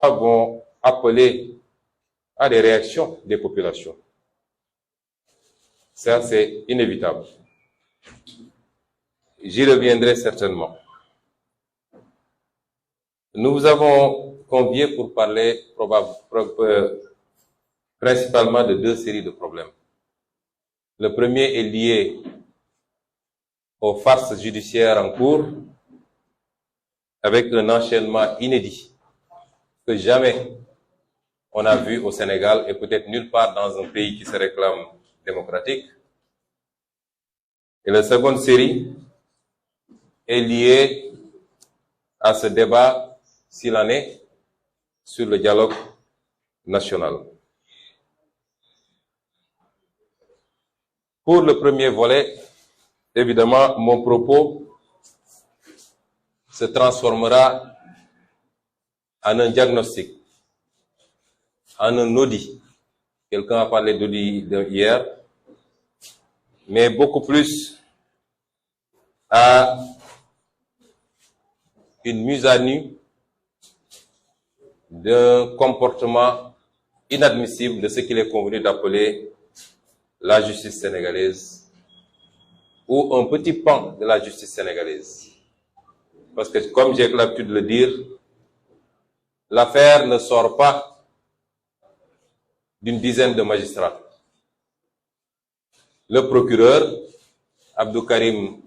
vont appeler à des réactions des populations. Ça, c'est inévitable. J'y reviendrai certainement. Nous vous avons conviés pour parler principalement de deux séries de problèmes. Le premier est lié aux farces judiciaires en cours, avec un enchaînement inédit que jamais on a vu au Sénégal et peut-être nulle part dans un pays qui se réclame démocratique. Et la seconde série est liée à ce débat, s'il en est, sur le dialogue national. Pour le premier volet, évidemment, mon propos se transformera en un diagnostic, en un audit. Quelqu'un a parlé d'audit hier, mais beaucoup plus à une mise à nu d'un comportement inadmissible de ce qu'il est convenu d'appeler la justice sénégalaise ou un petit pan de la justice sénégalaise. Parce que, comme j'ai l'habitude de le dire, l'affaire ne sort pas d'une dizaine de magistrats. Le procureur, Abdou Karim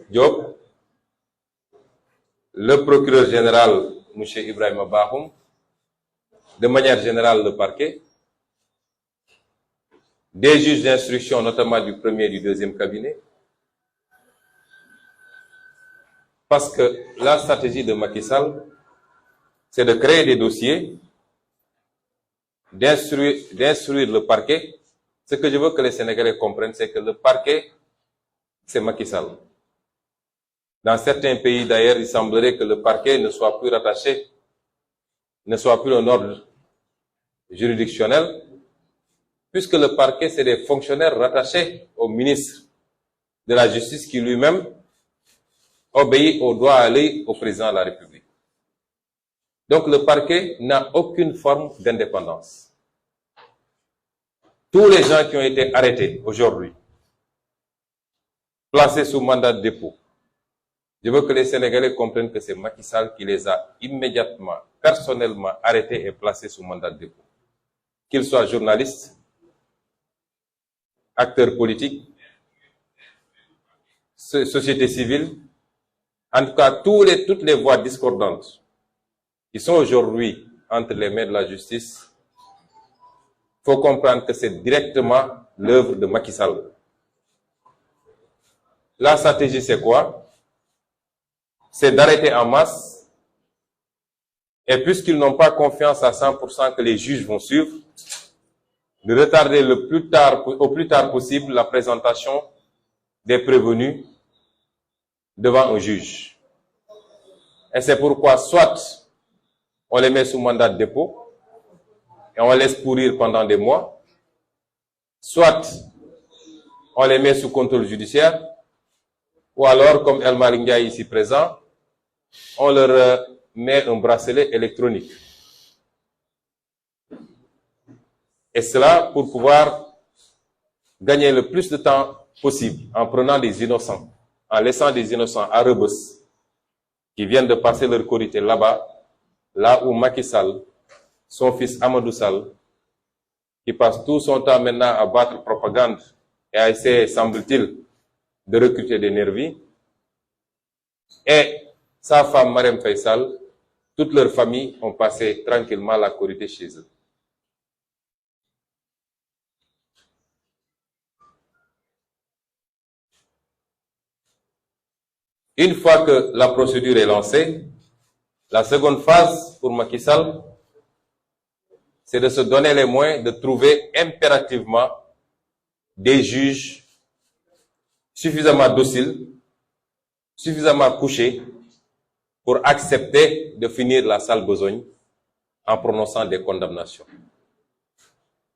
Diop, le procureur général, M. Ibrahima Bahoum, de manière générale le parquet, des juges d'instruction, notamment du premier et du deuxième cabinet, parce que la stratégie de Macky Sall, c'est de créer des dossiers, d'instruire le parquet. Ce que je veux que les Sénégalais comprennent, c'est que le parquet, c'est Macky Sall. Dans certains pays, d'ailleurs, il semblerait que le parquet ne soit plus rattaché, ne soit plus un ordre juridictionnel, puisque le parquet, c'est des fonctionnaires rattachés au ministre de la Justice qui lui-même obéit au droit à l'œil au président de la République. Donc le parquet n'a aucune forme d'indépendance. Tous les gens qui ont été arrêtés aujourd'hui, placés sous mandat de dépôt, je veux que les Sénégalais comprennent que c'est Macky Sall qui les a immédiatement, personnellement arrêtés et placés sous mandat de dépôt. Qu'ils soient journalistes, acteurs politiques, société civile, en tout cas toutes les voix discordantes qui sont aujourd'hui entre les mains de la justice, il faut comprendre que c'est directement l'œuvre de Macky Sall. La stratégie, c'est quoi? C'est d'arrêter en masse, et puisqu'ils n'ont pas confiance à 100% que les juges vont suivre, de retarder au plus tard possible la présentation des prévenus devant un juge. Et c'est pourquoi soit on les met sous mandat de dépôt et on laisse pourrir pendant des mois, soit on les met sous contrôle judiciaire, ou alors, comme El Malick Ndiaye ici présent, on leur met un bracelet électronique. Et cela pour pouvoir gagner le plus de temps possible en prenant des innocents, en laissant des innocents à Rebeuss qui viennent de passer leur Korité là-bas, là où Macky Sall, son fils Amadou Sall, qui passe tout son temps maintenant à battre propagande et à essayer, semble-t-il, de recruter des nervis, et sa femme Marème Faye Sall, toute leur famille ont passé tranquillement la Korité chez eux. Une fois que la procédure est lancée, la seconde phase pour Macky Sall, c'est de se donner les moyens de trouver impérativement des juges suffisamment dociles, suffisamment couchés pour accepter de finir la sale besogne en prononçant des condamnations.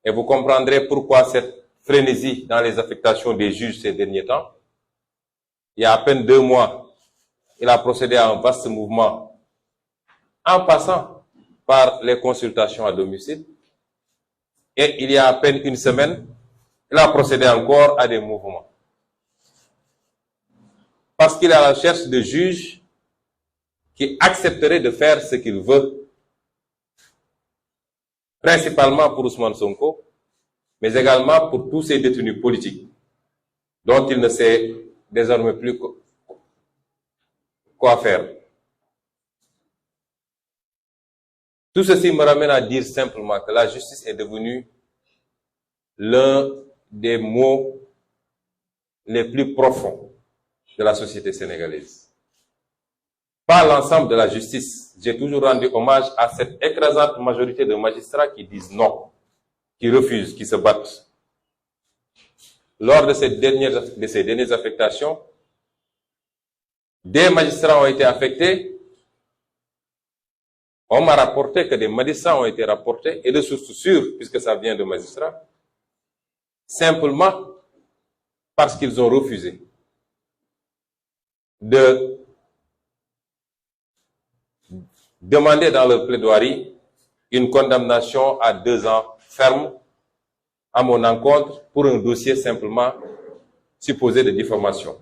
Et vous comprendrez pourquoi cette frénésie dans les affectations des juges ces derniers temps. Il y a à peine 2 mois, il a procédé à un vaste mouvement en passant par les consultations à domicile. Et il y a à peine une semaine, il a procédé encore à des mouvements. Parce qu'il est à la recherche de juges qui accepteraient de faire ce qu'il veut, principalement pour Ousmane Sonko, mais également pour tous ces détenus politiques, dont il ne sait désormais plus quoi faire. Tout ceci me ramène à dire simplement que la justice est devenue l'un des maux les plus profonds de la société sénégalaise. Pas l'ensemble de la justice. J'ai toujours rendu hommage à cette écrasante majorité de magistrats qui disent non, qui refusent, qui se battent. Lors de ces dernières affectations, des magistrats ont été affectés. On m'a rapporté que des magistrats ont été rapportés, et de sources sûres, puisque ça vient de magistrats, simplement parce qu'ils ont refusé de demander dans leur plaidoirie une condamnation à 2 ans ferme à mon encontre pour un dossier simplement supposé de diffamation.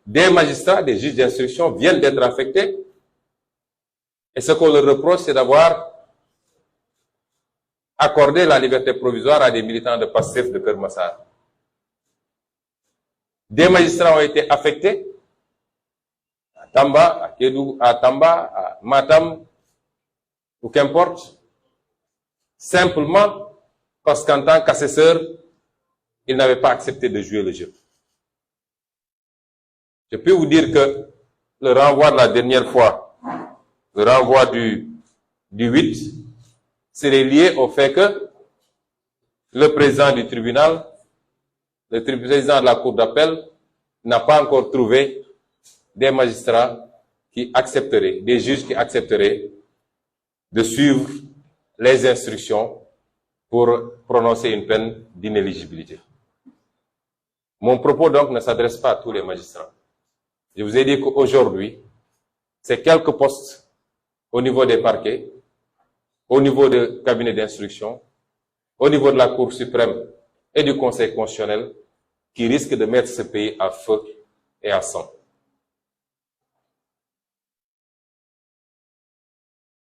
Des magistrats, des juges d'instruction viennent d'être affectés, et ce qu'on leur reproche, c'est d'avoir accordé la liberté provisoire à des militants de PASTEF de Keur Massar. Des magistrats ont été affectés à Tamba, à Kédougou, à Tamba, à Matam, ou qu'importe, simplement parce qu'en tant qu'assesseur, ils n'avaient pas accepté de jouer le jeu. Je peux vous dire que le renvoi de la dernière fois, le renvoi du 8, serait lié au fait que le président du tribunal, le président de la cour d'appel, n'a pas encore trouvé des magistrats qui accepteraient, des juges qui accepteraient de suivre les instructions pour prononcer une peine d'inéligibilité. Mon propos donc ne s'adresse pas à tous les magistrats. Je vous ai dit qu'aujourd'hui, c'est quelques postes au niveau des parquets, au niveau des cabinets d'instruction, au niveau de la Cour suprême et du Conseil constitutionnel qui risquent de mettre ce pays à feu et à sang.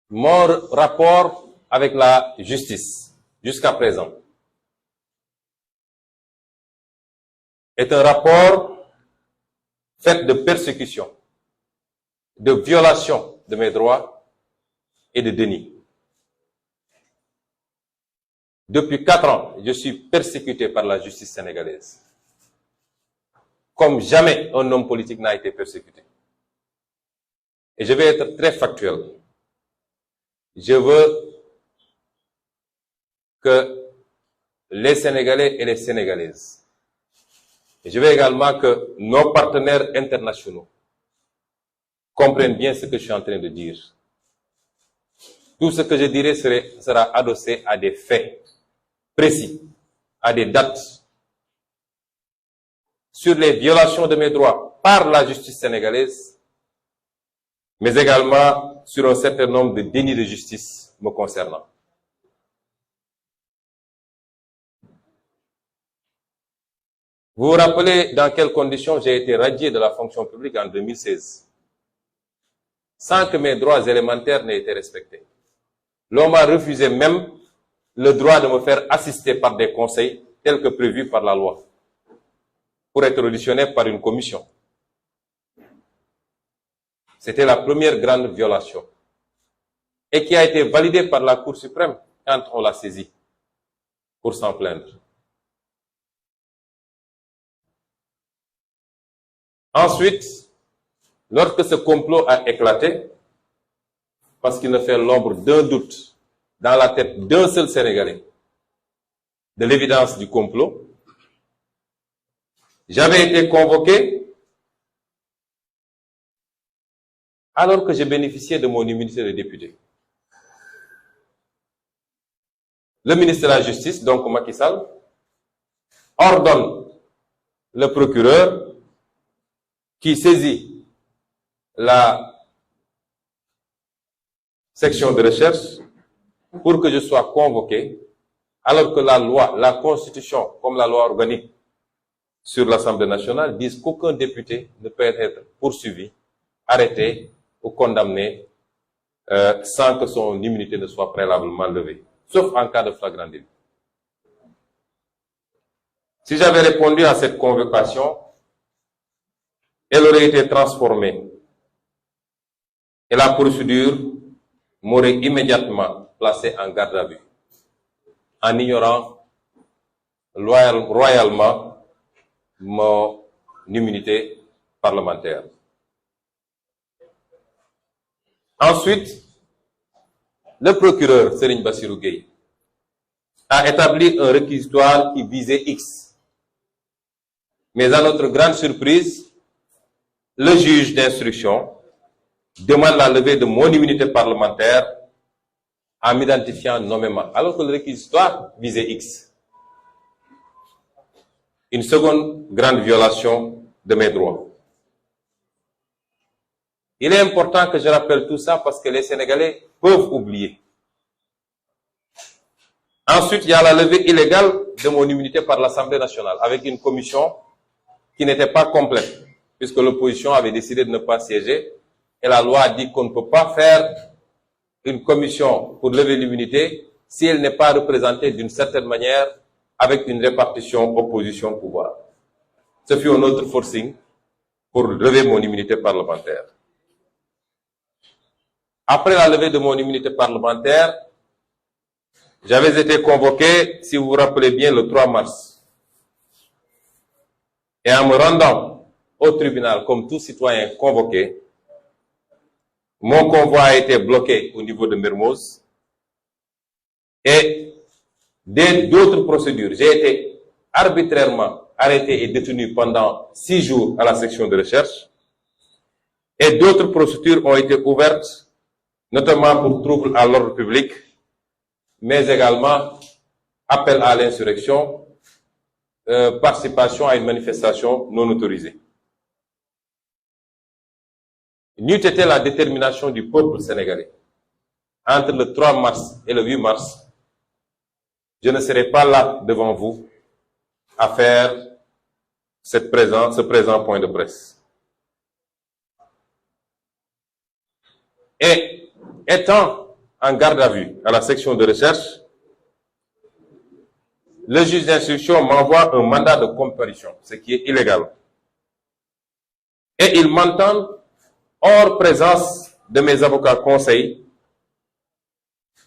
Mon rapport avec la justice, jusqu'à présent, est un rapport fait de persécution, de violation de mes droits et de déni. Depuis 4 ans, je suis persécuté par la justice sénégalaise. Comme jamais un homme politique n'a été persécuté. Et je vais être très factuel. Je veux que les Sénégalais et les Sénégalaises, et je veux également que nos partenaires internationaux comprennent bien ce que je suis en train de dire. Tout ce que je dirai sera adossé à des faits précis, à des dates, sur les violations de mes droits par la justice sénégalaise, mais également sur un certain nombre de dénis de justice me concernant. Vous vous rappelez dans quelles conditions j'ai été radié de la fonction publique en 2016, sans que mes droits élémentaires n'aient été respectés. L'on m'a refusé même le droit de me faire assister par des conseils tels que prévus par la loi, pour être auditionné par une commission. C'était la première grande violation, et qui a été validée par la Cour suprême quand on l'a saisie pour s'en plaindre. Ensuite, lorsque ce complot a éclaté, parce qu'il ne fait l'ombre d'un doute dans la tête d'un seul Sénégalais de l'évidence du complot, j'avais été convoqué alors que je bénéficiais de mon immunité de député. Le ministre de la Justice, donc Macky Sall, ordonne le procureur qui saisit la section de recherche pour que je sois convoqué, alors que la loi, la Constitution, comme la loi organique sur l'Assemblée nationale, disent qu'aucun député ne peut être poursuivi, arrêté ou condamné sans que son immunité ne soit préalablement levée, sauf en cas de flagrant délit. Si j'avais répondu à cette convocation, elle aurait été transformée et la procédure m'aurait immédiatement placé en garde à vue, en ignorant royalement mon immunité parlementaire. Ensuite, le procureur Serigne Bassirou Gueye a établi un réquisitoire qui visait X. Mais à notre grande surprise, le juge d'instruction demande la levée de mon immunité parlementaire en m'identifiant nommément, alors que le réquisitoire visait X. Une seconde grande violation de mes droits. Il est important que je rappelle tout ça parce que les Sénégalais peuvent oublier. Ensuite, il y a la levée illégale de mon immunité par l'Assemblée nationale avec une commission qui n'était pas complète, puisque l'opposition avait décidé de ne pas siéger et la loi a dit qu'on ne peut pas faire une commission pour lever l'immunité si elle n'est pas représentée d'une certaine manière avec une répartition opposition-pouvoir. Ce fut un autre forcing pour lever mon immunité parlementaire. Après la levée de mon immunité parlementaire, j'avais été convoqué, si vous vous rappelez bien, le 3 mars. Et en me rendant au tribunal comme tout citoyen convoqué, mon convoi a été bloqué au niveau de Mermoz et d'autres procédures. J'ai été arbitrairement arrêté et détenu pendant 6 jours à la section de recherche et d'autres procédures ont été ouvertes notamment pour troubles à l'ordre public, mais également appel à l'insurrection, participation à une manifestation non autorisée. N'eût été la détermination du peuple sénégalais entre le 3 mars et le 8 mars, je ne serais pas là devant vous à faire ce présent point de presse. Et étant en garde à vue à la section de recherche, le juge d'instruction m'envoie un mandat de comparution, ce qui est illégal. Et il m'entend hors présence de mes avocats conseils,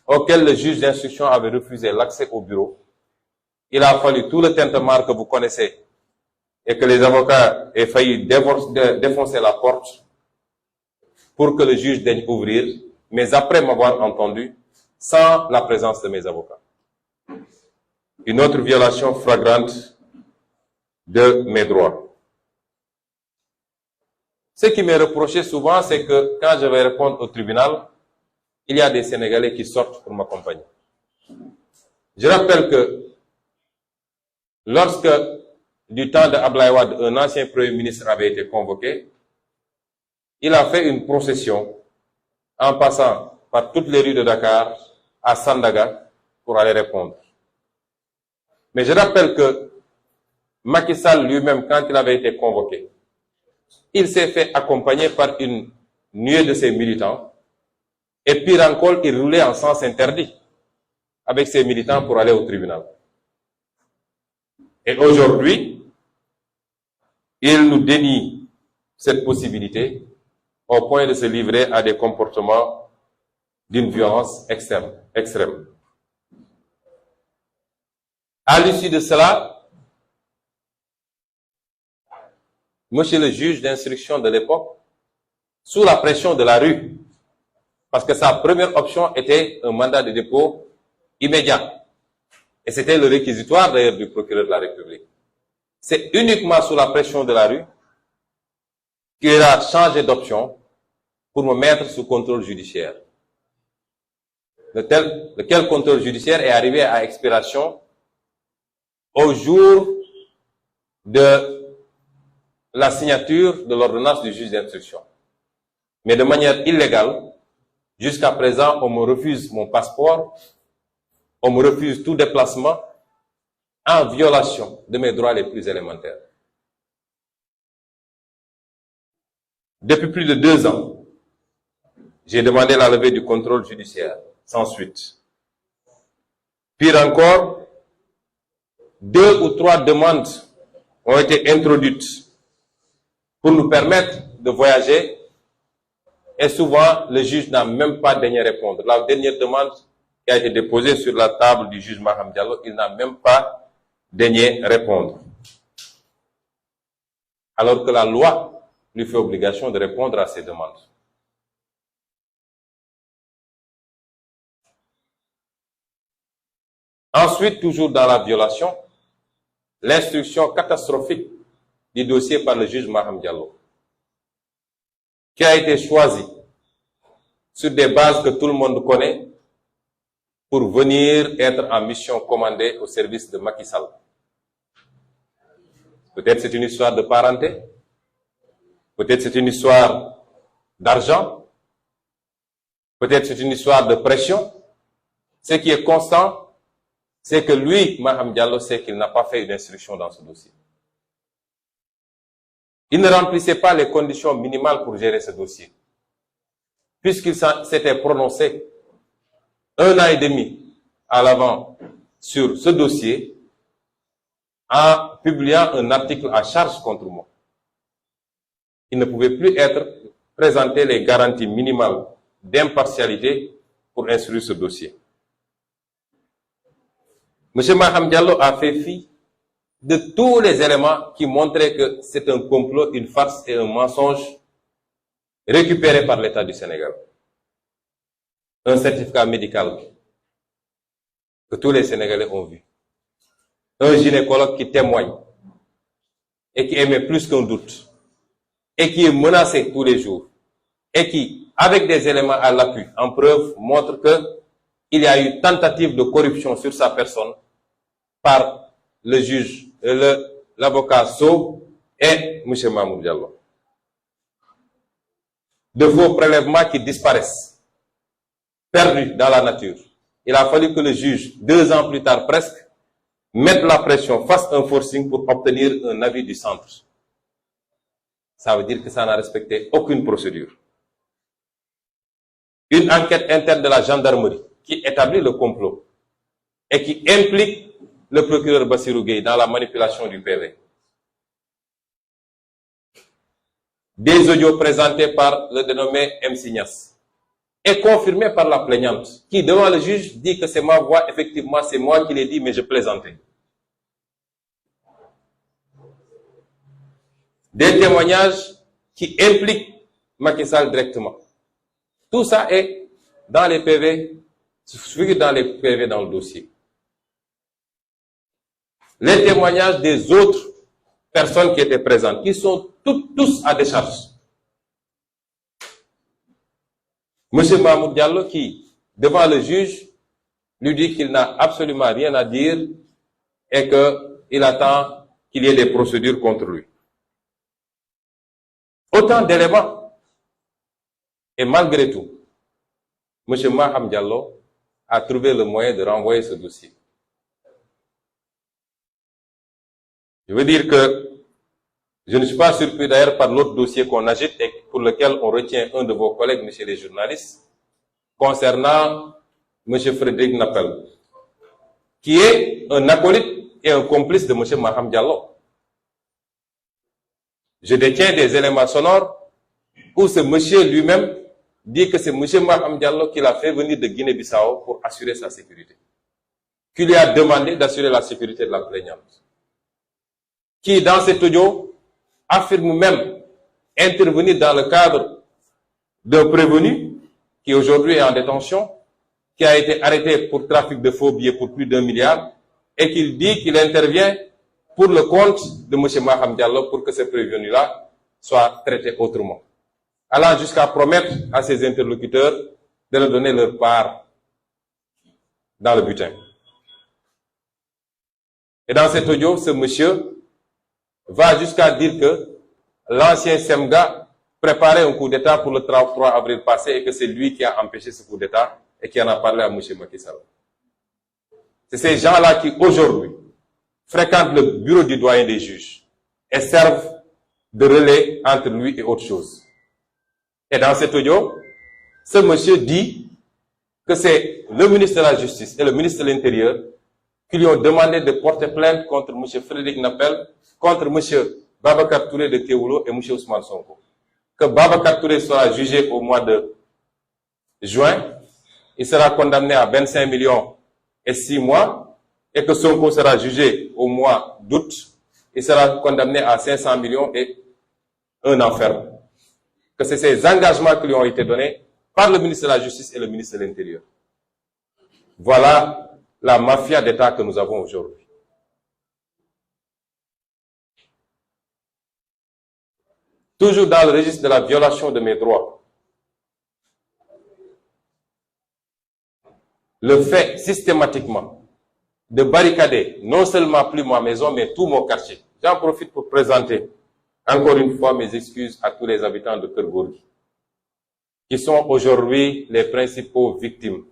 auxquels le juge d'instruction avait refusé l'accès au bureau. Il a fallu tout le tintamarre que vous connaissez et que les avocats aient failli défoncer la porte pour que le juge daigne ouvrir, mais après m'avoir entendu, sans la présence de mes avocats. Une autre violation flagrante de mes droits. Ce qui m'est reproché souvent, c'est que quand je vais répondre au tribunal, il y a des Sénégalais qui sortent pour m'accompagner. Je rappelle que lorsque, du temps de Abdoulaye Wade, un ancien Premier ministre avait été convoqué, il a fait une procession en passant par toutes les rues de Dakar à Sandaga pour aller répondre. Mais je rappelle que Macky Sall lui-même, quand il avait été convoqué, il s'est fait accompagner par une nuée de ses militants et pire encore, il roulait en sens interdit avec ses militants pour aller au tribunal. Et aujourd'hui, il nous dénie cette possibilité au point de se livrer à des comportements d'une violence extrême. À l'issue de cela, monsieur le juge d'instruction de l'époque, sous la pression de la rue, parce que sa première option était un mandat de dépôt immédiat, et c'était le réquisitoire d'ailleurs du procureur de la République. C'est uniquement sous la pression de la rue qu'il a changé d'option pour me mettre sous contrôle judiciaire. Lequel contrôle judiciaire est arrivé à expiration au jour de la signature de l'ordonnance du juge d'instruction. Mais de manière illégale, jusqu'à présent, on me refuse mon passeport, on me refuse tout déplacement en violation de mes droits les plus élémentaires. Depuis plus de 2 ans, j'ai demandé la levée du contrôle judiciaire, sans suite. Pire encore, 2 ou 3 demandes ont été introduites pour nous permettre de voyager et souvent le juge n'a même pas daigné répondre. La dernière demande qui a été déposée sur la table du juge Maham Diallo, il n'a même pas daigné répondre. Alors que la loi lui fait obligation de répondre à ces demandes. Ensuite, toujours dans la violation, l'instruction catastrophique du dossier par le juge Maham Diallo, qui a été choisi sur des bases que tout le monde connaît pour venir être en mission commandée au service de Macky Sall. Peut-être c'est une histoire de parenté, peut-être c'est une histoire d'argent, peut-être c'est une histoire de pression. Ce qui est constant, c'est que lui, Maham Diallo, sait qu'il n'a pas fait une instruction dans ce dossier. Il ne remplissait pas les conditions minimales pour gérer ce dossier, puisqu'il s'était prononcé 1 an et demi à l'avant sur ce dossier en publiant un article à charge contre moi. Il ne pouvait plus présenter les garanties minimales d'impartialité pour instruire ce dossier. M. Maham Diallo a fait fi de tous les éléments qui montraient que c'est un complot, une farce et un mensonge récupéré par l'État du Sénégal. Un certificat médical que tous les Sénégalais ont vu. Un gynécologue qui témoigne et qui émet plus qu'un doute et qui est menacé tous les jours et qui, avec des éléments à l'appui, en preuve, montre qu'il y a eu tentative de corruption sur sa personne par le juge, l'avocat Sow et M. Mahmoud Diallo. De faux prélèvements qui disparaissent, perdus dans la nature. Il a fallu que le juge, 2 ans plus tard presque, mette la pression, fasse un forcing pour obtenir un avis du centre. Ça veut dire que ça n'a respecté aucune procédure. Une enquête interne de la gendarmerie qui établit le complot et qui implique le procureur Bassirou Gueye dans la manipulation du PV. Des audios présentés par le dénommé M. Signas et confirmés par la plaignante qui, devant le juge, dit que c'est ma voix, effectivement c'est moi qui l'ai dit, mais je plaisantais. Des témoignages qui impliquent Macky Sall directement. Tout ça est dans les PV, figure dans les PV dans le dossier. Les témoignages des autres personnes qui étaient présentes, qui sont tous à décharge. M. Mahmoud Diallo qui, devant le juge, lui dit qu'il n'a absolument rien à dire et qu'il attend qu'il y ait des procédures contre lui. Autant d'éléments. Et malgré tout, M. Maham Diallo a trouvé le moyen de renvoyer ce dossier. Je veux dire que je ne suis pas surpris d'ailleurs par l'autre dossier qu'on agite et pour lequel on retient un de vos collègues, messieurs les journalistes, concernant M. Frédéric Napel, qui est un acolyte et un complice de M. Maham Diallo. Je détiens des éléments sonores où ce monsieur lui-même dit que c'est M. Maham Diallo qui l'a fait venir de Guinée-Bissau pour assurer sa sécurité. Qui lui a demandé d'assurer la sécurité de la plaignante. Qui, dans cet audio, affirme même intervenir dans le cadre d'un prévenu qui aujourd'hui est en détention, qui a été arrêté pour trafic de faux billets pour plus d'1 milliard, et qu'il dit qu'il intervient pour le compte de M. Maham Diallo pour que ce prévenu-là soit traité autrement. Allant jusqu'à promettre à ses interlocuteurs de leur donner leur part dans le butin. Et dans cet audio, ce monsieur va jusqu'à dire que l'ancien Semga préparait un coup d'État pour le 3 avril passé et que c'est lui qui a empêché ce coup d'État et qui en a parlé à M. Macky Sall. C'est ces gens-là qui, aujourd'hui, fréquentent le bureau du doyen des juges et servent de relais entre lui et autre chose. Et dans cet audio, ce monsieur dit que c'est le ministre de la Justice et le ministre de l'Intérieur qui lui ont demandé de porter plainte contre M. Frédéric Napel, contre M. Babacar Touré de Kewoulo et M. Ousmane Sonko. Que Babacar Touré sera jugé au mois de juin, il sera condamné à 25 millions et 6 mois, et que Sonko sera jugé au mois d'août, il sera condamné à 500 millions et 1 an ferme. Que c'est ces engagements qui lui ont été donnés par le ministre de la Justice et le ministre de l'Intérieur. Voilà la mafia d'État que nous avons aujourd'hui. Toujours dans le registre de la violation de mes droits, le fait systématiquement de barricader non seulement plus ma maison, mais tout mon quartier. J'en profite pour présenter encore une fois mes excuses à tous les habitants de Keur Gorgui, qui sont aujourd'hui les principales victimes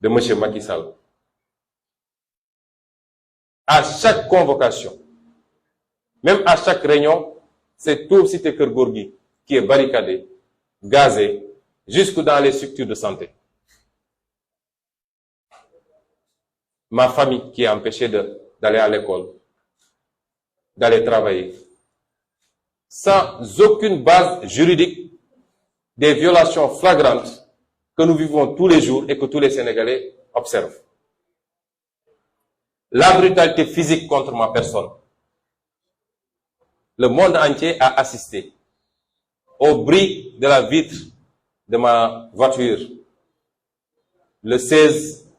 de M. Macky Sall. À chaque convocation, même à chaque réunion, c'est tout cité Keur Gorgui qui est barricadé, gazé, jusque dans les structures de santé. Ma famille qui est empêchée d'aller à l'école, d'aller travailler, sans aucune base juridique, des violations flagrantes que nous vivons tous les jours et que tous les Sénégalais observent. La brutalité physique contre ma personne. Le monde entier a assisté au bris de la vitre de ma voiture le 16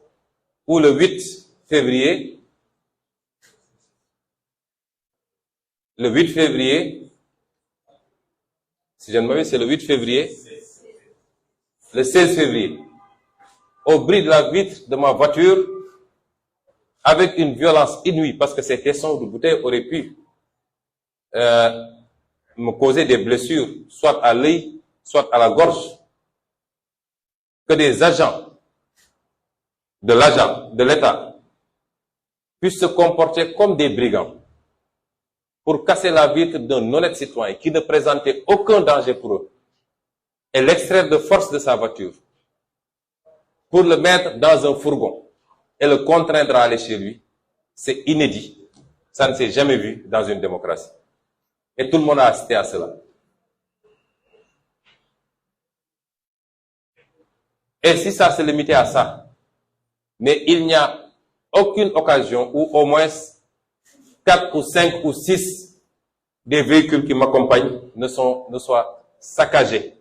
ou le 8 février. Le 8 février, si je ne m'abuse, c'est le 8 février, le 16 février, au bris de la vitre de ma voiture, avec une violence inouïe, parce que ces caissons de bouteilles auraient pu me causer des blessures, soit à l'œil, soit à la gorge, que des agents de l'État puissent se comporter comme des brigands pour casser la vitre d'un honnête citoyen qui ne présentait aucun danger pour eux et l'extraire de force de sa voiture pour le mettre dans un fourgon et le contraindre à aller chez lui, c'est inédit. Ça ne s'est jamais vu dans une démocratie. Et tout le monde a assisté à cela. Et si ça se limitait à ça, mais il n'y a aucune occasion où au moins 4 ou 5 ou 6 des véhicules qui m'accompagnent ne soient saccagés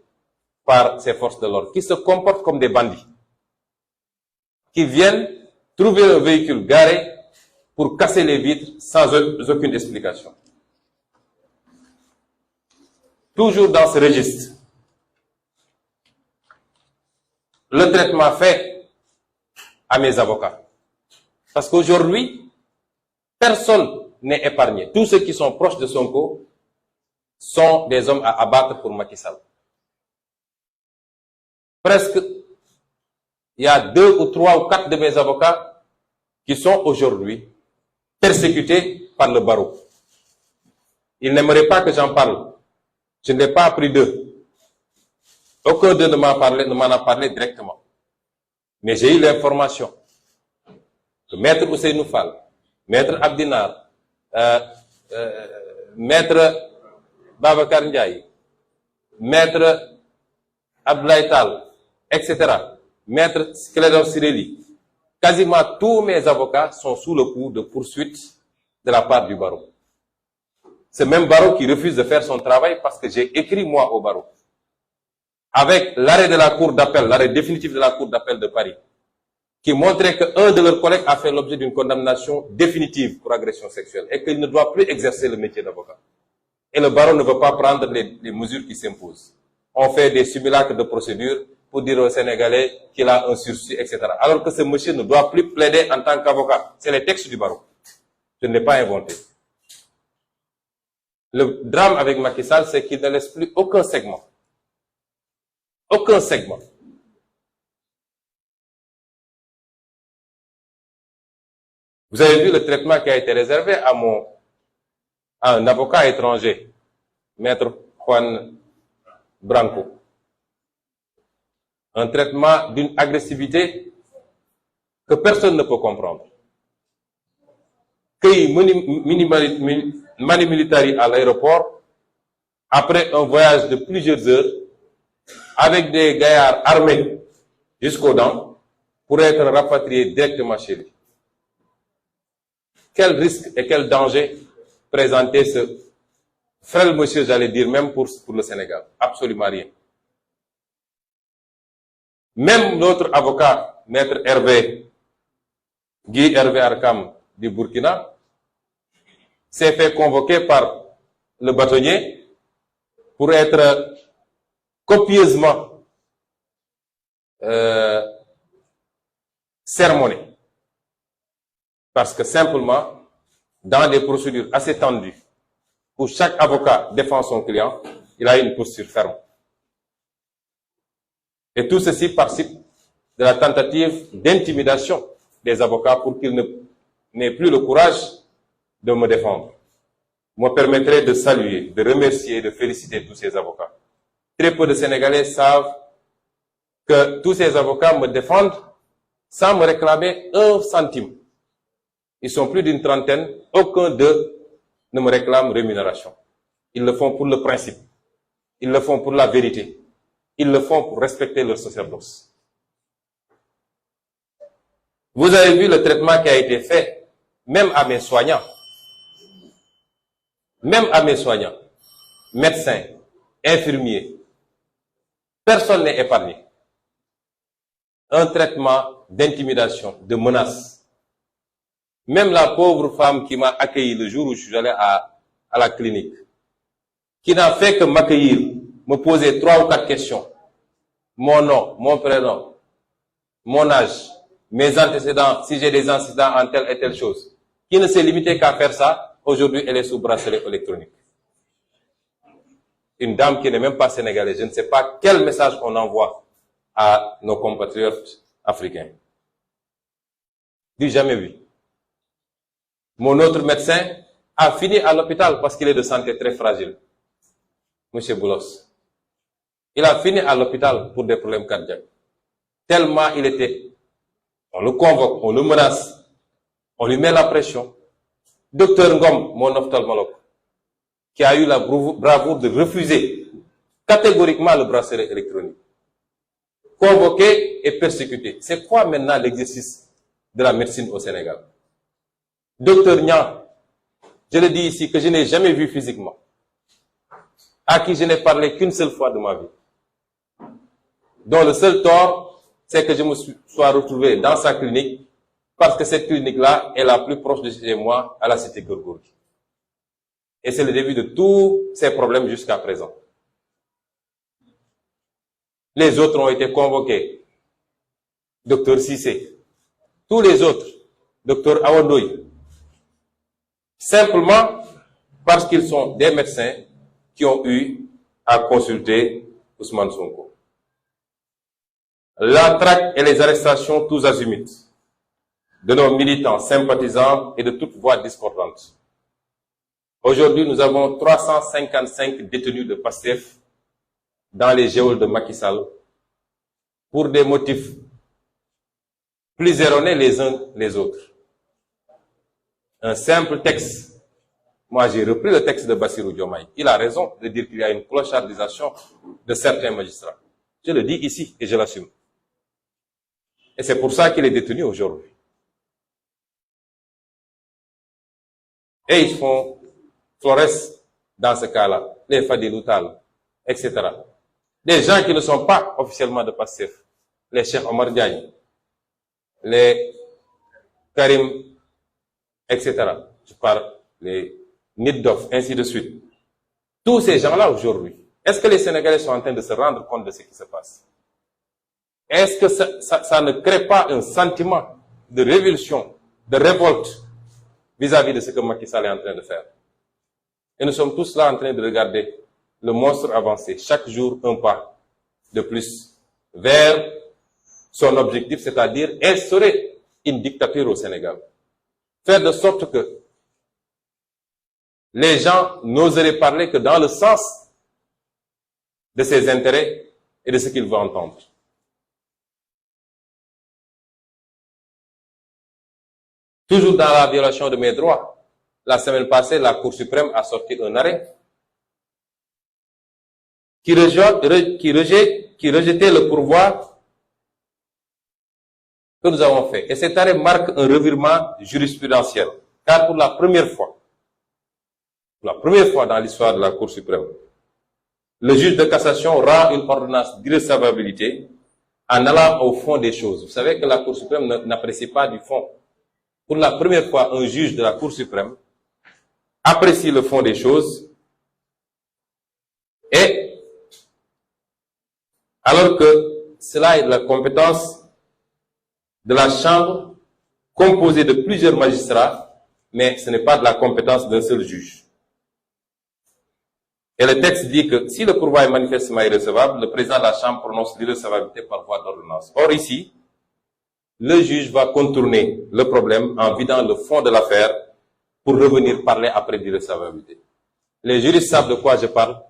par ces forces de l'ordre, qui se comportent comme des bandits, qui viennent trouver un véhicule garé pour casser les vitres sans aucune explication. Toujours dans ce registre, le traitement fait à mes avocats. Parce qu'aujourd'hui, personne n'est épargné. Tous ceux qui sont proches de Sonko sont des hommes à abattre pour Macky Sall. Presque, il y a 2 ou 3 ou 4 de mes avocats qui sont aujourd'hui persécutés par le barreau. Ils n'aimeraient pas que j'en parle. Je ne l'ai pas appris d'eux. Aucun d'eux ne m'en a parlé directement. Mais j'ai eu l'information que Maître Ousseynou Fall, Maître Abdinar, Maître Babacar Ndiaye, Maître Abdoulaye Tal, etc., Maître Clédor Ciré, quasiment tous mes avocats sont sous le coup de poursuites de la part du barreau. C'est même barreau qui refuse de faire son travail parce que j'ai écrit moi au barreau. Avec l'arrêt de la Cour d'appel, l'arrêt définitif de la Cour d'appel de Paris, qui montrait qu'un de leurs collègues a fait l'objet d'une condamnation définitive pour agression sexuelle et qu'il ne doit plus exercer le métier d'avocat. Et le barreau ne veut pas prendre les mesures qui s'imposent. On fait des simulacres de procédure pour dire aux Sénégalais qu'il a un sursis, etc. Alors que ce monsieur ne doit plus plaider en tant qu'avocat. C'est les textes du barreau. Je ne l'ai pas inventé. Le drame avec Macky Sall, c'est qu'il ne laisse plus aucun segment. Aucun segment. Vous avez vu le traitement qui a été réservé à un avocat étranger, Maître Juan Branco. Un traitement d'une agressivité que personne ne peut comprendre. Qu'il mani militari à l'aéroport, après un voyage de plusieurs heures, avec des gaillards armés jusqu'aux dents, pour être rapatriés directement chez lui. Quel risque et quel danger présentait ce frêle monsieur, j'allais dire, même pour le Sénégal? Absolument rien. Même notre avocat, Maître Guy Hervé Arkam du Burkina, s'est fait convoquer par le bâtonnier pour être copieusement sermonné. Parce que simplement, dans des procédures assez tendues, où chaque avocat défend son client, il a une posture ferme. Et tout ceci participe de la tentative d'intimidation des avocats pour qu'ils n'aient plus le courage de me défendre. Me permettrait de saluer, de remercier et de féliciter tous ces avocats. Très peu de Sénégalais savent que tous ces avocats me défendent sans me réclamer un centime. Ils sont plus d'une trentaine, aucun d'eux ne me réclame rémunération. Ils le font pour le principe. Ils le font pour la vérité. Ils le font pour respecter leur sacerdoce. Vous avez vu le traitement qui a été fait, même à mes soignants. Même à mes soignants, médecins, infirmiers. Personne n'est épargné. Un traitement d'intimidation, de menace. Même la pauvre femme qui m'a accueilli le jour où je suis allé à la clinique, qui n'a fait que m'accueillir, me poser 3 ou 4 questions. Mon nom, mon prénom, mon âge, mes antécédents, si j'ai des antécédents en telle et telle chose. Qui ne s'est limité qu'à faire ça, aujourd'hui elle est sous bracelet électronique. Une dame qui n'est même pas sénégalaise. Je ne sais pas quel message on envoie à nos compatriotes africains. Du jamais vu. Mon autre médecin a fini à l'hôpital parce qu'il est de santé très fragile. Monsieur Boulos. Il a fini à l'hôpital pour des problèmes cardiaques. Tellement il était, on le convoque, on le menace, on lui met la pression. Docteur Ngom, mon ophtalmologue, qui a eu la bravoure de refuser catégoriquement le bracelet électronique. Convoqué et persécuté. C'est quoi maintenant l'exercice de la médecine au Sénégal? Docteur Niang, je le dis ici, que je n'ai jamais vu physiquement, à qui je n'ai parlé qu'une seule fois de ma vie, dont le seul tort, c'est que je me sois retrouvé dans sa clinique, parce que cette clinique-là est la plus proche de chez moi, à la cité Keur Gorgui. Et c'est le début de tous ces problèmes jusqu'à présent. Les autres ont été convoqués. Docteur Cissé, tous les autres, Docteur Awandoy, simplement parce qu'ils sont des médecins qui ont eu à consulter Ousmane Sonko. La traque et les arrestations tous azimuts de nos militants, sympathisants et de toute voix discordante. Aujourd'hui, nous avons 355 détenus de PASTEF dans les geôles de Macky Sall pour des motifs plus erronés les uns les autres. Un simple texte. Moi, j'ai repris le texte de Bassirou Diomaye. Il a raison de dire qu'il y a une clochardisation de certains magistrats. Je le dis ici et je l'assume. Et c'est pour ça qu'il est détenu aujourd'hui. Et ils font Flores dans ce cas-là, les Fadilou Tall, etc. Des gens qui ne sont pas officiellement de PASTEF, les Cheikh Omar Diagne, les Karim, etc. Je parle, les Niddof, ainsi de suite. Tous ces gens-là aujourd'hui, est-ce que les Sénégalais sont en train de se rendre compte de ce qui se passe? Est-ce que ça ne crée pas un sentiment de révulsion, de révolte vis-à-vis de ce que Macky Sall est en train de faire? Et nous sommes tous là en train de regarder le monstre avancer, chaque jour un pas de plus vers son objectif, c'est-à-dire instaurer une dictature au Sénégal. Faire de sorte que les gens n'oseraient parler que dans le sens de ses intérêts et de ce qu'ils veulent entendre. Toujours dans la violation de mes droits, la semaine passée, la Cour suprême a sorti un arrêt qui rejetait le pourvoi que nous avons fait. Et cet arrêt marque un revirement jurisprudentiel. Car pour la première fois dans l'histoire de la Cour suprême, le juge de cassation rend une ordonnance d'irrecevabilité en allant au fond des choses. Vous savez que la Cour suprême n'apprécie pas du fond. Pour la première fois, un juge de la Cour suprême apprécie le fond des choses, et alors que cela est de la compétence de la Chambre composée de plusieurs magistrats, mais ce n'est pas de la compétence d'un seul juge. Et le texte dit que si le pourvoi est manifestement irrecevable, le président de la Chambre prononce l'irrecevabilité par voie d'ordonnance. Or ici, le juge va contourner le problème en vidant le fond de l'affaire pour revenir parler après d'irrecevabilité. Les juristes savent de quoi je parle.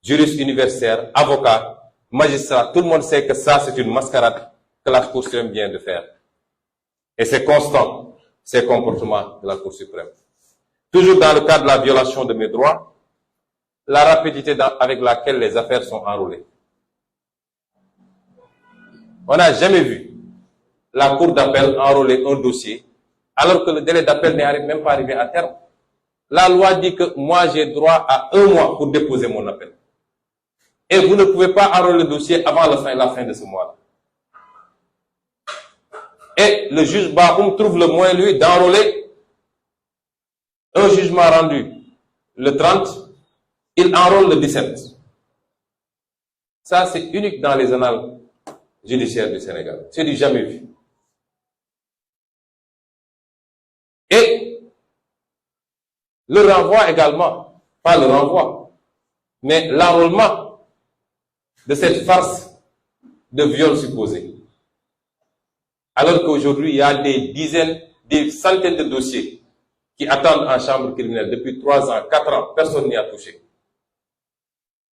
Juristes universitaires, avocats, magistrats, tout le monde sait que ça c'est une mascarade que la Cour suprême vient de faire. Et c'est constant, ces comportements de la Cour suprême. Toujours dans le cadre de la violation de mes droits, la rapidité avec laquelle les affaires sont enrôlées. On n'a jamais vu la Cour d'appel enrôler un dossier alors que le délai d'appel n'est même pas arrivé à terme. La loi dit que moi j'ai droit à 1 mois pour déposer mon appel. Et vous ne pouvez pas enrôler le dossier avant la fin de ce mois-là. Et le juge Bahoum trouve le moyen, lui, d'enrôler un jugement rendu le 30, il enrôle le 17. Ça, c'est unique dans les annales judiciaires du Sénégal. C'est du jamais vu. Et le renvoi également, pas le renvoi, mais l'enrôlement de cette farce de viol supposé. Alors qu'aujourd'hui, il y a des centaines de dossiers qui attendent en chambre criminelle depuis 3 ans, 4 ans, personne n'y a touché.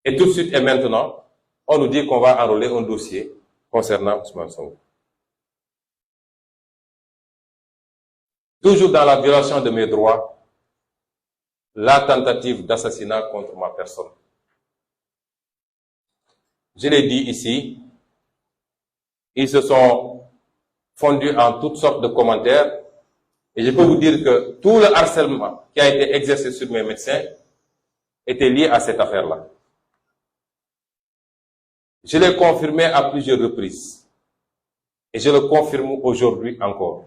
Et tout de suite et maintenant, on nous dit qu'on va enrôler un dossier concernant Ousmane Sonko. Toujours dans la violation de mes droits, la tentative d'assassinat contre ma personne. Je l'ai dit ici, ils se sont fondus en toutes sortes de commentaires, et je peux vous dire que tout le harcèlement qui a été exercé sur mes médecins était lié à cette affaire-là. Je l'ai confirmé à plusieurs reprises, et je le confirme aujourd'hui encore.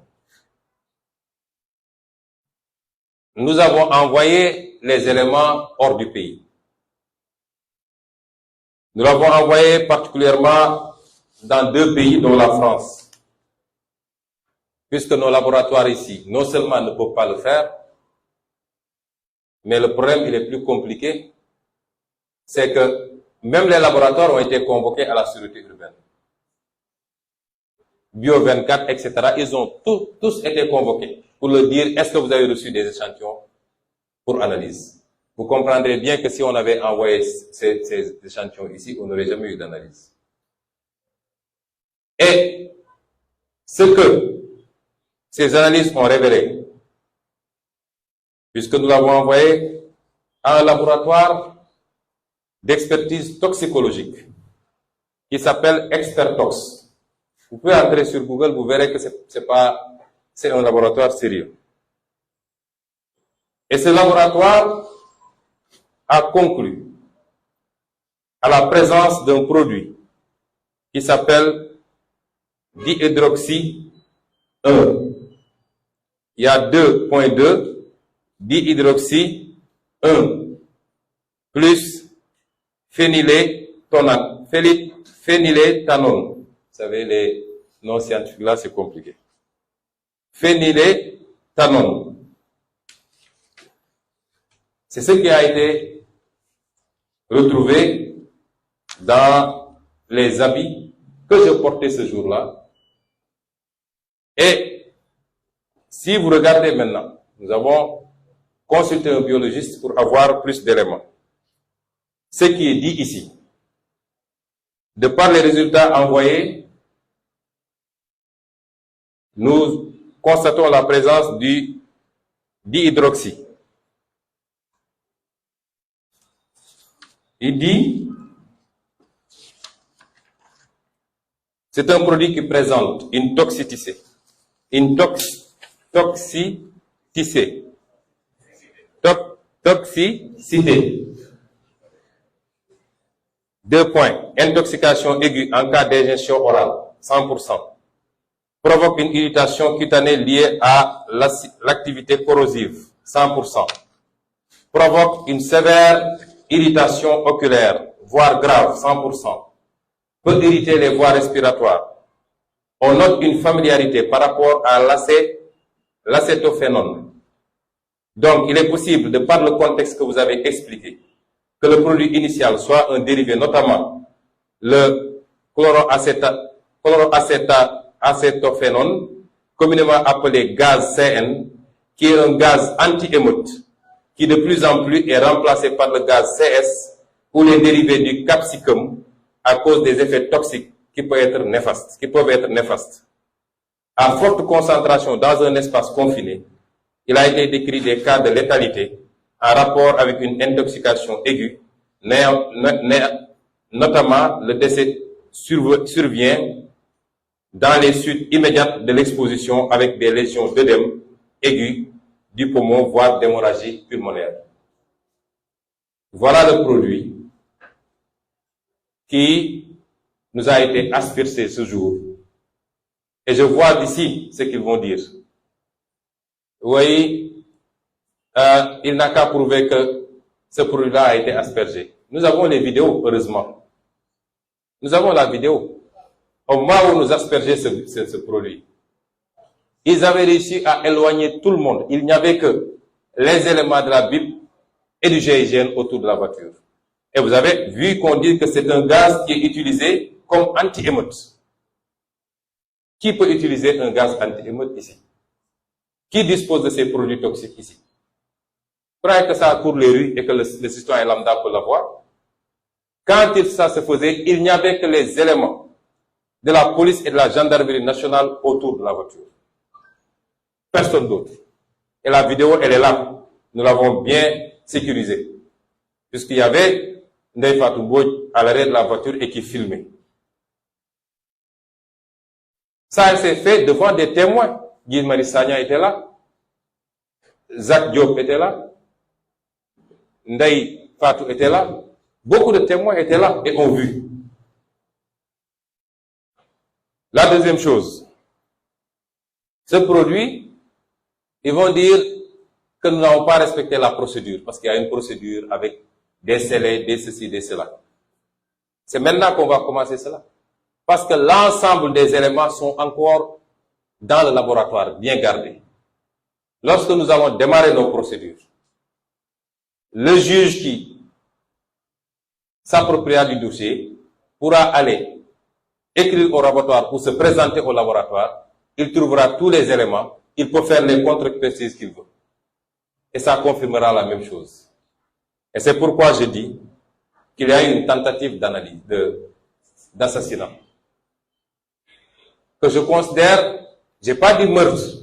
Nous avons envoyé les éléments hors du pays. Nous l'avons envoyé particulièrement dans 2 pays, dont la France. Puisque nos laboratoires ici, non seulement ne peuvent pas le faire, mais le problème, il est plus compliqué, c'est que même les laboratoires ont été convoqués à la sûreté urbaine. Bio 24, etc. Ils ont tous été convoqués pour leur dire, est-ce que vous avez reçu des échantillons pour analyse? Vous comprendrez bien que si on avait envoyé ces échantillons ici, on n'aurait jamais eu d'analyse. Et ce que ces analyses ont révélé, puisque nous l'avons envoyé à un laboratoire d'expertise toxicologique qui s'appelle Expertox. Vous pouvez entrer sur Google, vous verrez que c'est un laboratoire sérieux. Et ce laboratoire a conclu à la présence d'un produit qui s'appelle dihydroxy 1. Il y a 2.2 dihydroxy 1 plus phényléthanone. Vous savez, les noms scientifiques là, c'est compliqué. Phényléthanone. C'est ce qui a été retrouvé dans les habits que je portais ce jour-là. Et si vous regardez maintenant, nous avons consulté un biologiste pour avoir plus d'éléments. Ce qui est dit ici, de par les résultats envoyés, nous constatons la présence du dihydroxy. Il dit, c'est un produit qui présente une toxicité. Une toxicité. Toxicité. 2 points. Intoxication aiguë en cas d'ingestion orale, 100%. Provoque une irritation cutanée liée à l'activité corrosive, 100%. Provoque une sévère irritation oculaire, voire grave, 100%. Peut irriter les voies respiratoires. On note une familiarité par rapport à l'acétophénone. Donc, il est possible, de par le contexte que vous avez expliqué, que le produit initial soit un dérivé, notamment le chloroacétophénone, communément appelé gaz CN, qui est un gaz anti-émeute, qui de plus en plus est remplacé par le gaz CS ou les dérivés du capsicum à cause des effets toxiques qui peuvent être néfastes. À forte concentration dans un espace confiné, il a été décrit des cas de létalité en rapport avec une intoxication aiguë, notamment le décès survient dans les suites immédiates de l'exposition avec des lésions d'œdème aiguë du poumon, voire d'hémorragie pulmonaire. Voilà le produit qui nous a été aspergé ce jour. Et je vois d'ici ce qu'ils vont dire. Oui, il n'a qu'à prouver que ce produit-là a été aspergé. Nous avons les vidéos, heureusement. Nous avons la vidéo. Au moment où nous aspergeons ce produit, ils avaient réussi à éloigner tout le monde. Il n'y avait que les éléments de la BIP et du GIGN autour de la voiture. Et vous avez vu qu'on dit que c'est un gaz qui est utilisé comme anti-émeute. Qui peut utiliser un gaz anti-émeute ici? Qui dispose de ces produits toxiques ici? Croyez que ça court les rues et que le citoyen lambda peut l'avoir? Quand ça se faisait, il n'y avait que les éléments de la police et de la gendarmerie nationale autour de la voiture. Personne d'autre. Et la vidéo, elle est là. Nous l'avons bien sécurisée. Puisqu'il y avait Ndeye Fatou Mbodj à l'arrière de la voiture et qui filmait. Ça s'est fait devant des témoins. Guy Marius Sagna était là. Zach Diop était là. Ndeye Fatou était là. Beaucoup de témoins étaient là et ont vu. La deuxième chose, ce produit, ils vont dire que nous n'avons pas respecté la procédure, parce qu'il y a une procédure avec des scellés, des ceci, des cela. C'est maintenant qu'on va commencer cela. Parce que l'ensemble des éléments sont encore dans le laboratoire, bien gardés. Lorsque nous allons démarrer nos procédures, le juge qui s'appropriera du dossier pourra aller écrire au laboratoire ou se présenter au laboratoire, il trouvera tous les éléments, il peut faire les contre-expertises qu'il veut. Et ça confirmera la même chose. Et c'est pourquoi je dis qu'il y a une tentative d'analyse, d'assassinat. Que je considère, j'ai pas dit meurtre,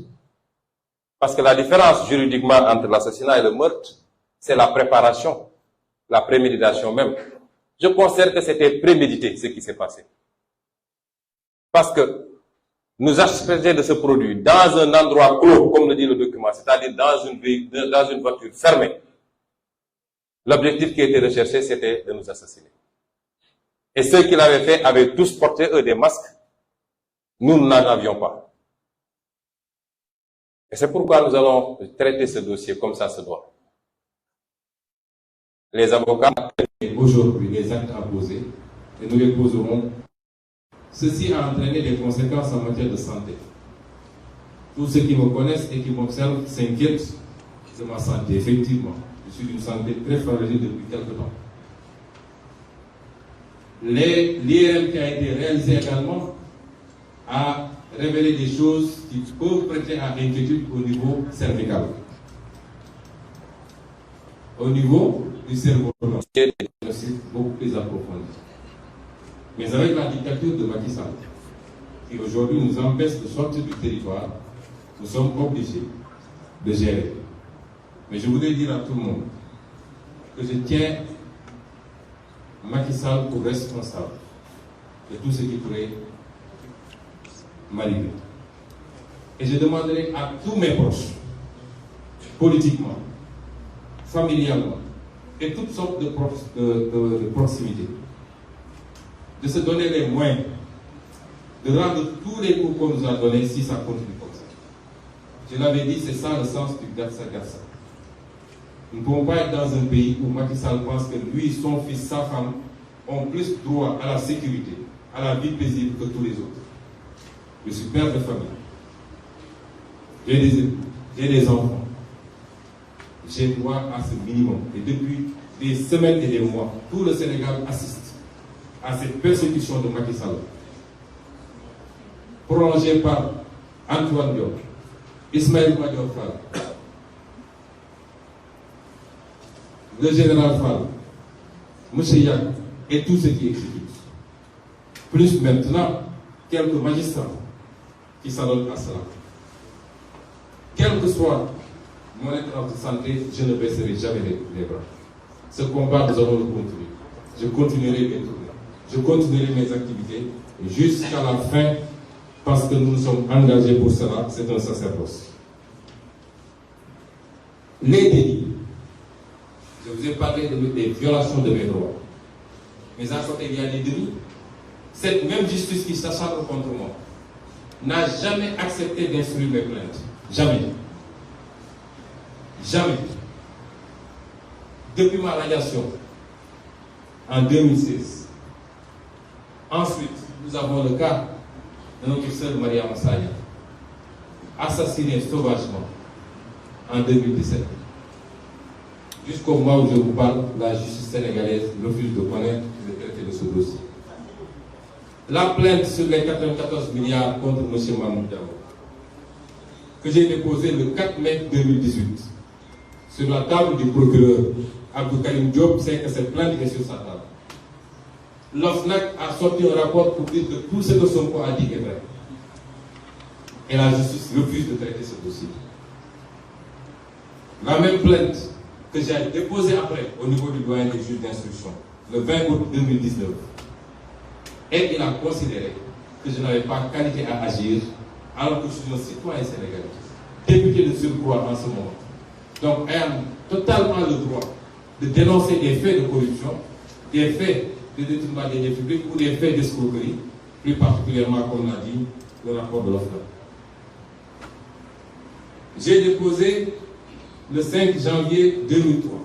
parce que la différence juridiquement entre l'assassinat et le meurtre, c'est la préparation, la préméditation même. Je considère que c'était prémédité ce qui s'est passé. Parce que nous asperger de ce produit dans un endroit clos, comme le dit le document, c'est-à-dire dans une voiture fermée. L'objectif qui était recherché, c'était de nous assassiner. Et ceux qui l'avaient fait avaient tous porté, eux, des masques. Nous n'en avions pas. Et c'est pourquoi nous allons traiter ce dossier comme ça se doit. Les avocats, aujourd'hui, les actes à poser, et nous les poserons. Ceci a entraîné des conséquences en matière de santé. Tous ceux qui me connaissent et qui m'observent s'inquiètent de ma santé, effectivement. Je suis d'une santé très fragile depuis quelque temps. L'IRM qui a été réalisé également a révélé des choses qui peuvent prêter à inquiétude au niveau cervical. Au niveau du cerveau, c'est beaucoup plus approfondi. Mais avec la dictature de Macky Sall, qui aujourd'hui nous empêche de sortir du territoire, nous sommes obligés de gérer. Mais je voudrais dire à tout le monde que je tiens Macky Sall pour responsable de tout ce qui pourrait m'arriver. Et je demanderai à tous mes proches, politiquement, familialement, et toutes sortes de proximité, de se donner les moyens de rendre tous les coups qu'on nous a donnés si ça continue comme ça. Je l'avais dit, c'est ça le sens du Gatsa-Gatsa. Nous ne pouvons pas être dans un pays où Macky Sall pense que lui, son fils, sa femme ont plus droit à la sécurité, à la vie paisible que tous les autres. Je suis père de famille. J'ai des époux, j'ai des enfants. J'ai droit à ce minimum. Et depuis des semaines et des mois, tout le Sénégal assiste à cette persécution de Macky Sall, prolongée par Antoine Diop, Ismaël Madior Fall, le général Fall, M. Yak et tous ceux qui exécutent. Plus maintenant, quelques magistrats qui s'adonnent à cela. Quel que soit mon état de santé, je ne baisserai jamais les bras. Ce combat, nous allons le continuer. Je continuerai mes tournées. Je continuerai mes activités jusqu'à la fin parce que nous nous sommes engagés pour cela. C'est un sacerdoce. Les délits. Je vous ai parlé des violations de mes droits. Mais à côté, il y a des délits. Cette même justice qui s'acharne contre moi n'a jamais accepté d'instruire mes plaintes. Jamais. Jamais. Depuis ma radiation, en 2016. Ensuite, nous avons le cas de notre sœur Maria Massaya, assassinée sauvagement en 2017. Jusqu'au moment où je vous parle, la justice sénégalaise refuse de connaître le traité de ce dossier. La plainte sur les 94 milliards contre M. Mamoud Diallo, que j'ai déposée le 4 mai 2018, sur la table du procureur Abdou Karim Diop, c'est que cette plainte est sur sa table. L'OFNAC a sorti un rapport pour dire que tout ce que Sonko a dit est vrai. Et la justice refuse de traiter ce dossier. La même plainte que j'ai déposée après au niveau du doyen des juges d'instruction, le 20 août 2019, et il a considéré que je n'avais pas qualité à agir alors que je suis un citoyen sénégalais, député de surcroît en ce moment. Donc, ayant totalement le droit de dénoncer des faits de corruption, des faits de détournement des deniers publics ou des faits d'escroquerie, plus particulièrement, comme on a dit, le rapport de l'OFNAC. J'ai déposé le 5 janvier 2003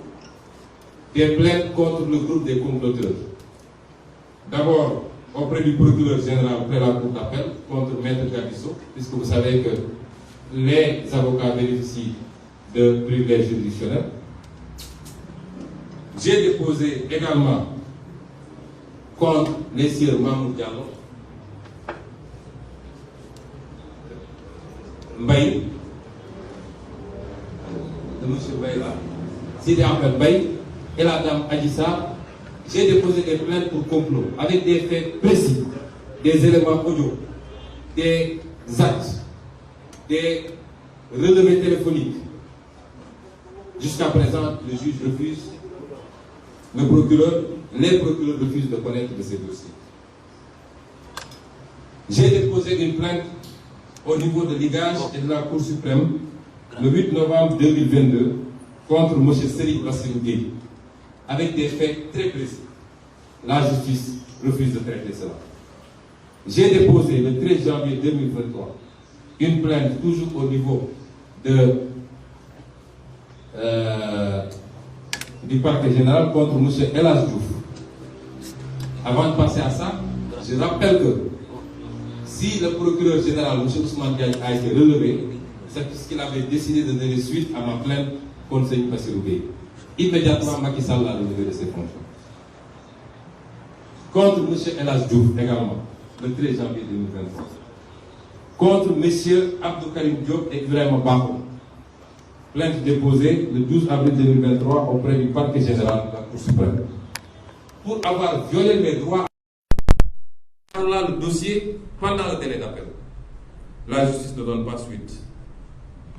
des plaintes contre le groupe des comploteurs. D'abord, auprès du procureur général près la cour d'appel contre Maître Gabisso, puisque vous savez que les avocats bénéficient de privilèges juridictionnels. J'ai déposé également contre les sieurs Mamoud Diallo, Mbaye, de M. Bayla, Sidi Ahmed Mbaye et la dame Adissa. J'ai déposé des plaintes pour complot avec des faits précis, des éléments audio, des actes, des relevés téléphoniques. Jusqu'à présent, le juge refuse, le procureur, les procureurs refusent de connaître de ces dossiers. J'ai déposé une plainte au niveau de l'IGAJ et de la Cour suprême le 8 novembre 2022 contre M. Serigne Bassirou Gueye, avec des faits très précis. La justice refuse de traiter cela. J'ai déposé le 13 janvier 2023 une plainte toujours au niveau du parquet général contre M. El Hadj Diouf. Avant de passer à ça, je rappelle que si le procureur général, M. Ousmane Diagne, a été relevé, c'est parce qu'il avait décidé de donner suite à ma plainte contre Serigne Bassirou Gueye. immédiatement Macky Sall a relevé de ses fonctions. Contre M. El Hadj Diouf également, le 13 janvier 2023. Contre M. Abdou Karim Diop et Ibrahima Bakhoum. Plainte déposée le 12 avril 2023 auprès du parquet général de la Cour suprême. Pour avoir violé mes droits. Là, le dossier pendant le délai d'appel. La justice ne donne pas suite.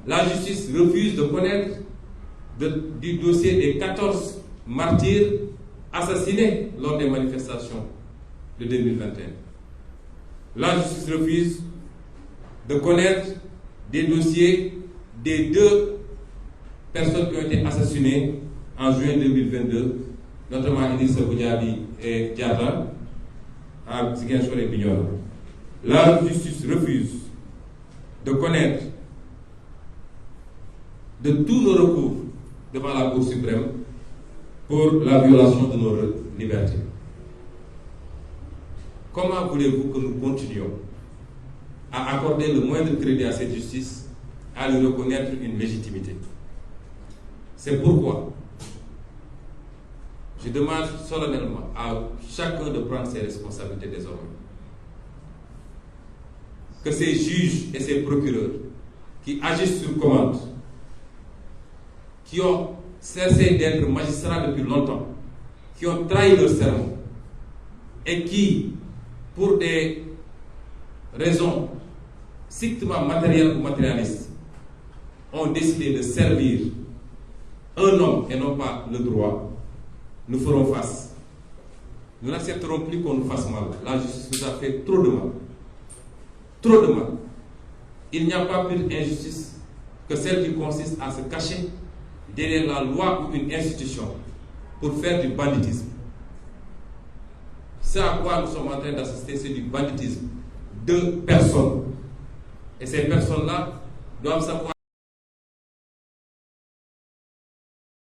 La justice refuse de connaître du dossier des 14 martyrs assassinés lors des manifestations de 2021. La justice refuse de connaître des dossiers des 2 personnes qui ont été assassinées en juin 2022, notamment Idrissa Goudiaby et Diatta, à Ziguinchor et Bignona. La justice refuse de connaître de tous nos recours devant la Cour suprême pour la violation de nos libertés. Comment voulez-vous que nous continuions à accorder le moindre crédit à cette justice, à lui reconnaître une légitimité? C'est pourquoi je demande solennellement à chacun de prendre ses responsabilités désormais. Que ces juges et ces procureurs qui agissent sur commande, qui ont cessé d'être magistrats depuis longtemps, qui ont trahi leur serment et qui, pour des raisons strictement matérielles ou matérialistes, ont décidé de servir un homme et non pas le droit, nous ferons face. Nous n'accepterons plus qu'on nous fasse mal. La justice nous a fait trop de mal. Trop de mal. Il n'y a pas plus d'injustice que celle qui consiste à se cacher derrière la loi ou une institution pour faire du banditisme. Ce à quoi nous sommes en train d'assister, c'est du banditisme de personnes. Et ces personnes-là doivent savoir